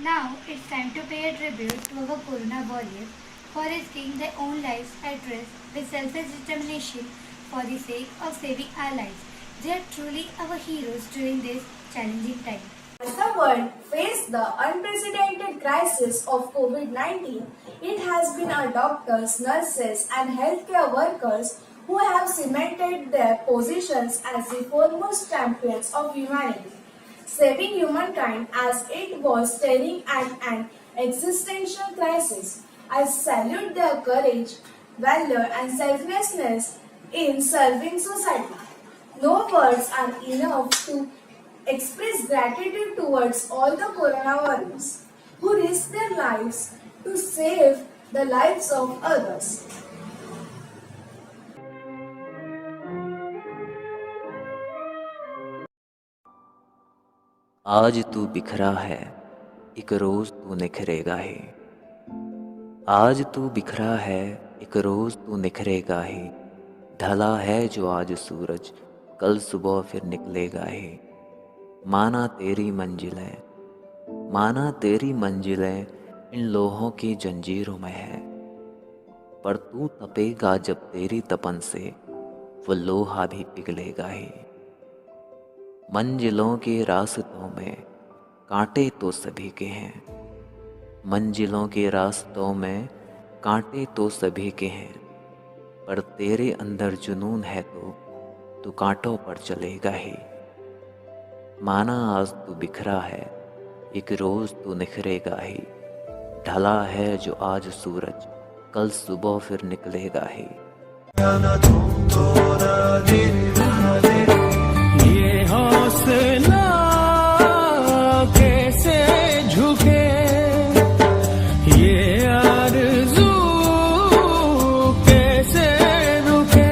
Now it's time to pay a tribute to our Corona warriors for risking their own lives at risk with selfless determination for the sake of saving our lives. They are truly our heroes during this challenging time. As the world faced the unprecedented crisis of COVID-19, it has been our doctors, nurses and healthcare workers who have cemented their positions as the foremost champions of humanity, saving humankind as it was staring at an existential crisis. I salute their courage, valor and selflessness in serving society. No words are enough to express gratitude towards all the corona warriors who risk their lives to save the lives of others. आज तू बिखरा है एक रोज तू निखरेगा ही आज तू बिखरा है एक रोज तू निखरेगा ही ढला है जो आज सूरज कल सुबह फिर निकलेगा ही माना तेरी मंजिलें इन लोहों की जंजीरों में है पर तू तपेगा जब तेरी तपन से वो लोहा भी पिघलेगा ही मंजिलों के रास्तों में कांटे तो सभी के हैं मंजिलों के रास्तों में कांटे तो सभी के हैं पर तेरे अंदर जुनून है तो तू कांटों पर चलेगा ही माना आज तू बिखरा है एक रोज तू निखरेगा ही ढला है जो आज सूरज कल सुबह फिर निकलेगा ही ये हौसला कैसे झुके ये आरज़ू कैसे रुके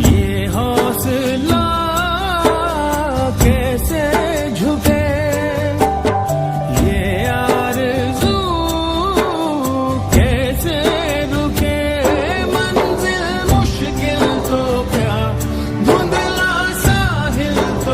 ये हौसला कैसे झुके ये आरज़ू कैसे रुके मंजिल मुश्किल तो क्या धुंधला साहिल तो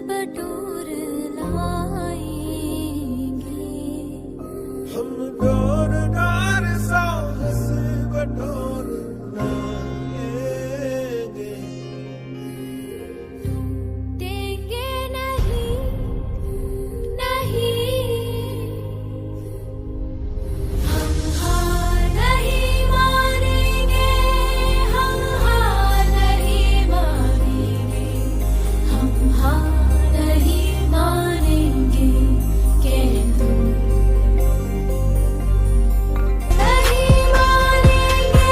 बटोर लाएंगे। हम डोर डार सा हंस बटोर लाएंगे। देंगे नहीं, नहीं, हम हार नहीं मानेंगे, हम हार नहीं मानेंगे, हम हार नहीं मानेंगे, कह दो। नहीं मानेंगे,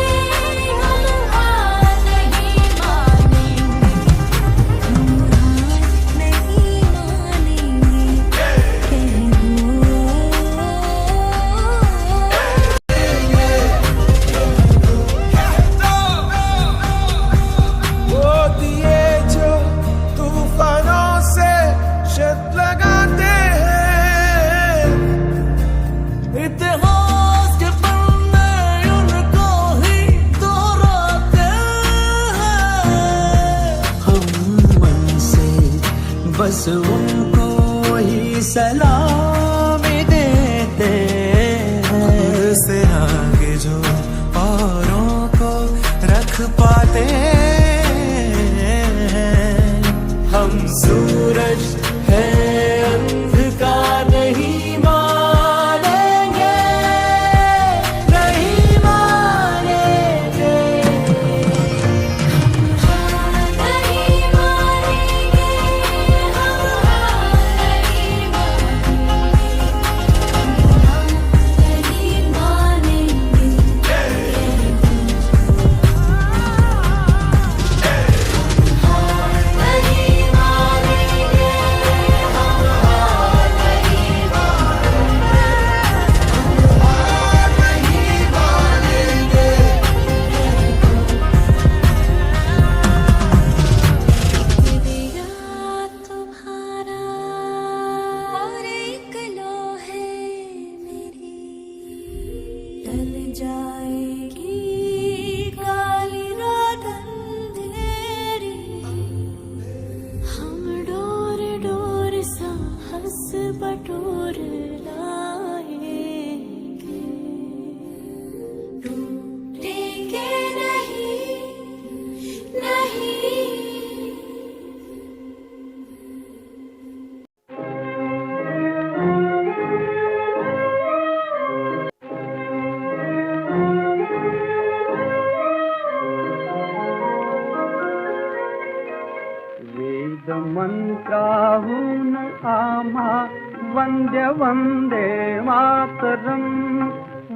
हम हार नहीं मानेंगे, हम हार नहीं मानेंगे, कह वो दिए जो तूफानों से शर्त लगाते हैं, इतिहास के पन्ने उनको ही दोहराते हैं। हम मन से बस उनको ही सलामी देते हैं। से आगे जो औरों को रख पाते हैं। हम सूरज है अंधकार नहीं मानेंगे, नहीं मानेंगे। नहीं मानेंगे, हम हार नहीं मानेंगे, तेरा तुम्हारा और एक लो है मेरी, टल जाएगी काली रात अंधेरी। हम डोर डोर सा हंस बटोर लाएंगे। टूटेंगे नहीं, नहीं। वेद मंत्राहून आमा वंद्य वंदे मातरम,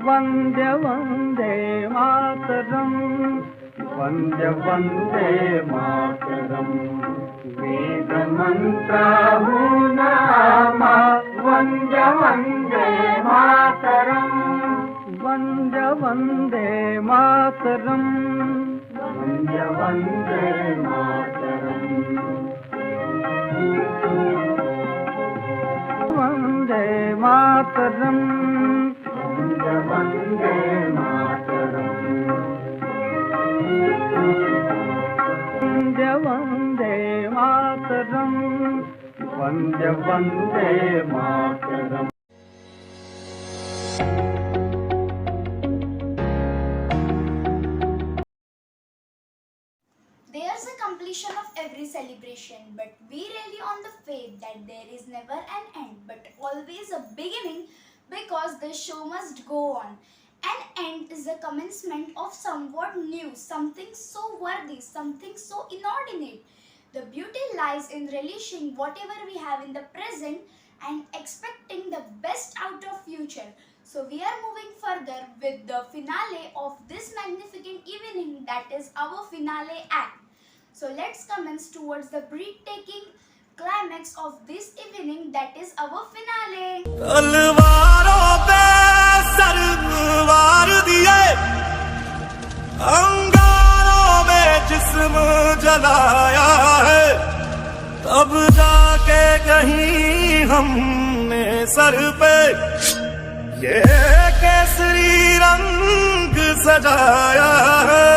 वंद्य वंदे मातरम, वंद्य वंदे मातरम। वेद मंत्राहून आमा वंद्य वंदे मातरम, वंद्य वंदे मातरम, वंद्य वंदे मातरम। वंदे मातरम, वंदे वंदे मातरम, वंदे वंदे मातरम, वंदे Vande Mataram. There's a completion of every celebration, but we rely on the faith that there is never an end, but always a beginning, because the show must go on. An end is the commencement of somewhat new, something so worthy, something so inordinate. The beauty lies in relishing whatever we have in the present and expecting the best out of future. So we are moving further with the finale of this magnificent evening, that is our finale act. So let's commence towards the breathtaking climax of this evening, that is our finale. तलवारों पे sir वार दिए, अंगारों में जिस्म जलाया है, तब जाके कहीं हमने सर पे ये केसरी रंग सजाया है।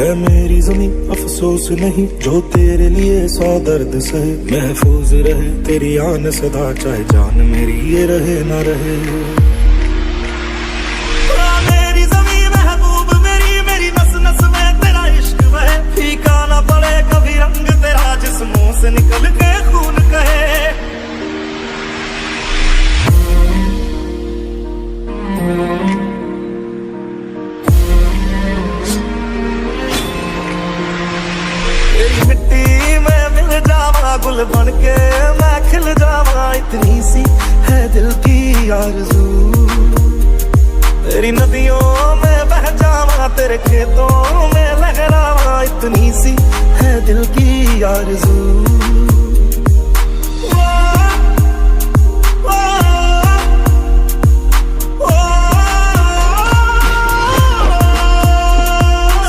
है मेरी ज़मीं अफसोस नहीं, जो तेरे लिए 100 दर्द सहे। महफूज रहे तेरी आन सदा, चाहे जान मेरी ये रहे ना रहे। मेरी ज़मीं महबूब मेरी, मेरी नस नस में तेरा इश्क बहे। फीका ना पड़े कभी रंग तेरा, जिस मुंह से निकल के खून कहे। तेरी मिट्टी में मिल जावा, गुल बन के मैं खिल जावा। इतनी सी है दिल की आरज़ू, तेरी नदियों में बह जावा, तेरे खेतों में लहरावा। इतनी सी है दिल की आरज़ू।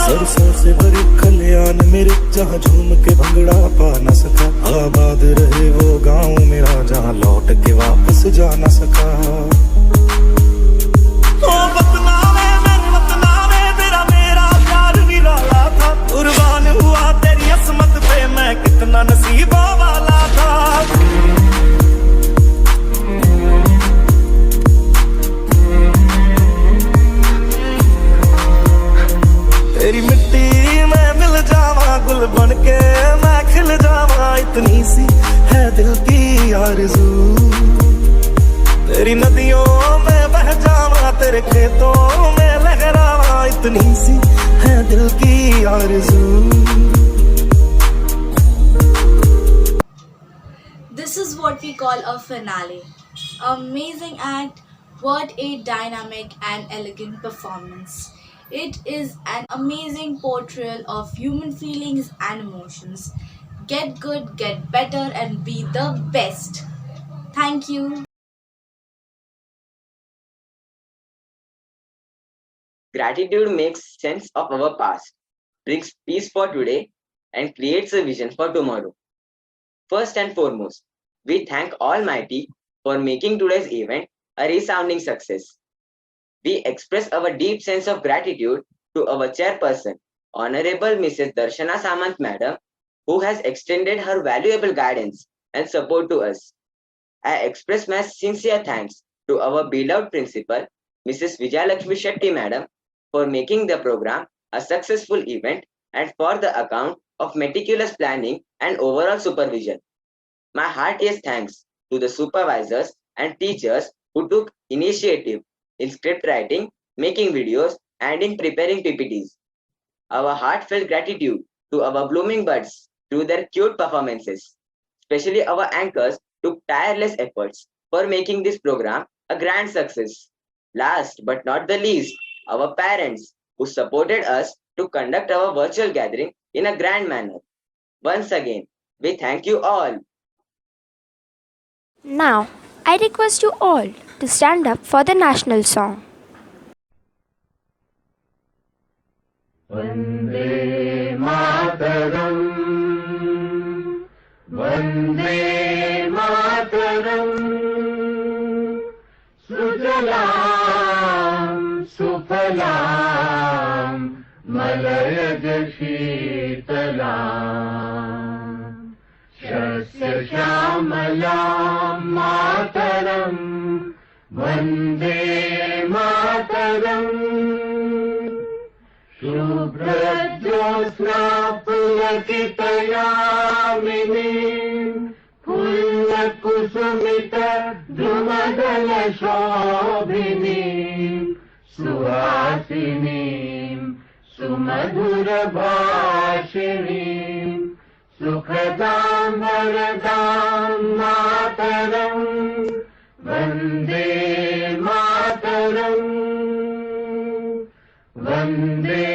सरसों से भरे खलियान मेरे, जहाँ झूम के भंगड़ा पा न सका। आबाद रहे वो गाँव मेरा, जहाँ लौट के वापस जा न सका। ओ बतनावे मेरे बतनावे, तेरा मेरा प्यार निराला था। कुर्बान हुआ तेरी असमत पे, मैं कितना नसीबा वाला था। तेरी मिट्टी में मिल जावा, गुल बन के मैं खिल जावा। इतनी सी है दिल की आरज़ू, तेरी नदियों में बह जावा, तेरे खेतों में लहरावा। इतनी सी है दिल की आरज़ू। This is what we call a finale. Amazing act, what a dynamic and elegant performance. It is an amazing portrayal of human feelings and emotions. Get good, get better, and be the best. Thank you. Gratitude makes sense of our past, brings peace for today, and creates a vision for tomorrow. First and foremost, we thank Almighty for making today's event a resounding success. We express our deep sense of gratitude to our chairperson, Honorable Mrs. Darshana Samant Madam, who has extended her valuable guidance and support to us. I express my sincere thanks to our beloved principal, Mrs. Vijayalakshmi Shetty Madam, for making the program a successful event and for the account of meticulous planning and overall supervision. My heartiest thanks to the supervisors and teachers who took initiative in script writing, making videos, and in preparing PPTs. Our heartfelt gratitude to our blooming buds through their cute performances. Especially our anchors took tireless efforts for making this program a grand success. Last but not the least, our parents who supported us to conduct our virtual gathering in a grand manner. Once again, we thank you all. Now, I request you all to stand up for the national song. Vande Mataram, Vande Mataram, Sujalam Sufalam, Malayaj Sheetalam, Shasya Shamalam Mataram, Vande Mataram, Shubhra-jyosna pulakitayaminim, Pullakusumita drumadala shobhinim, Suhasinim, Sumadhura bhashinim, Sukhadam varadam Mataram, Vande Mataram, Vande